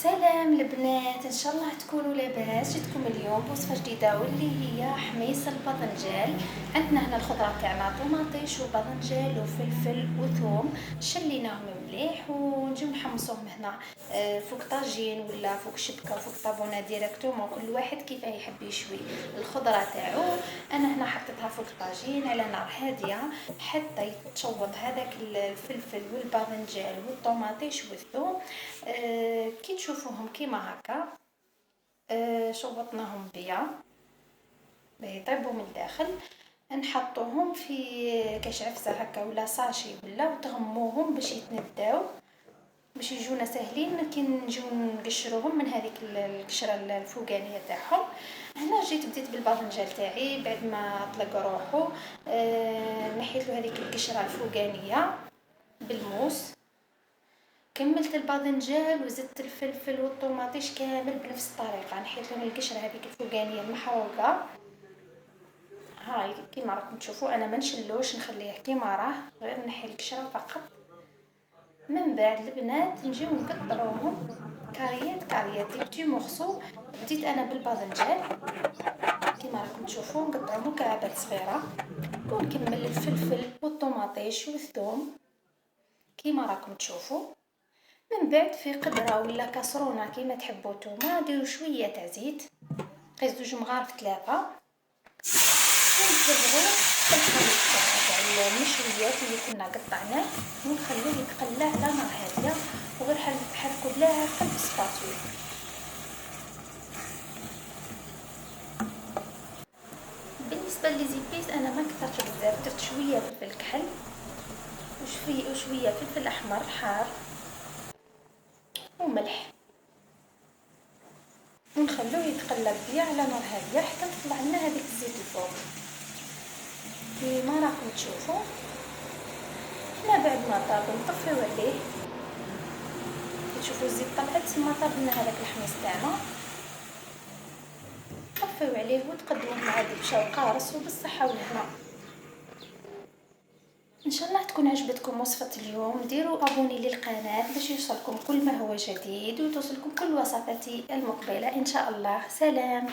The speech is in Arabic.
سلام البنات، ان شاء الله تكونوا لاباس. جيتكم اليوم بوصفه جديده واللي هي حميص الباذنجان. عندنا هنا الخضره تاعنا طوماطيش وباذنجان وفلفل وثوم، شليناهم مليح ونجيو نحمصوهم هنا فوق طاجين ولا فوق شبكه وفوق طابونه ديريكتومون، كل واحد كيفاه يحب يشوي الخضره تاعو. انا هنا حطيتها فوق طاجين على نار هاديه حتى يتشوط هذاك الفلفل والباذنجان والطوماطيش والثوم. كي تشوفوهم كيما هكا شوطناهم بيا باهي يطيبوا من الداخل. نحطوهم في كاش عفسه هكا ولا ساشي ولا، وتغموهم باش يتنداو، باش يجونا ساهلين كي نجيو نقشروهم من هذيك القشره الفوقانيه تاعهم. هنا جيت بديت بالباذنجان تاعي بعد ما طلق روحو. نحيت له هذيك القشره الفوقانيه بالموس، كملت الباذنجان وزدت الفلفل والطوماطيش كامل بنفس الطريقه، نحيت لهم القشره هذيك الفوقانيه المحروقه. هاي كيما راكم تشوفوا انا ما نشلوش، نخليه كيما راه، غير نحي القشره فقط. من بعد البنات نجيو نقطعوهم كاريات كاريات دي بتي مورسو. بديت انا بالباذنجان كيما راكم تشوفوا نقطعو مكعبات صغيره، ونكمل الفلفل والطوماطيش والثوم كيما راكم تشوفوا. من بعد في قدره ولا كاسرونه كيما تحبوا نتوما ديروا شويه تاع زيت، قيس 2 مغارف 3، ونفرغوا الخليط تاع المشويات اللي كنا قطعناه ونخلوه يتقلى على نار هاديه، وغير حركوا بلا قلب سباتول. بالنسبه ليزيبيس انا ما كثرتش بزاف، درت شويه فلفل كحل وشويه فلفل احمر حار وملح، ونخلوه يتقلب بيا على نار هاديه حتى تطلع لنا هذيك الزيت الفوق كيما راكم تشوفوا. هنا بعد ما طاب نطفيو عليه، تشوفوا الزيت طلعت تما طاب لنا هذاك الحميص تاعنا. طفيو عليه وتقدموه مع دبشه وقارص وبالصحه والهنا. ان شاء الله تكون عجبتكم وصفه اليوم. ديروا ابوني للقناه باش يوصلكم كل ما هو جديد وتوصلكم كل وصفاتي المقبله ان شاء الله. سلام.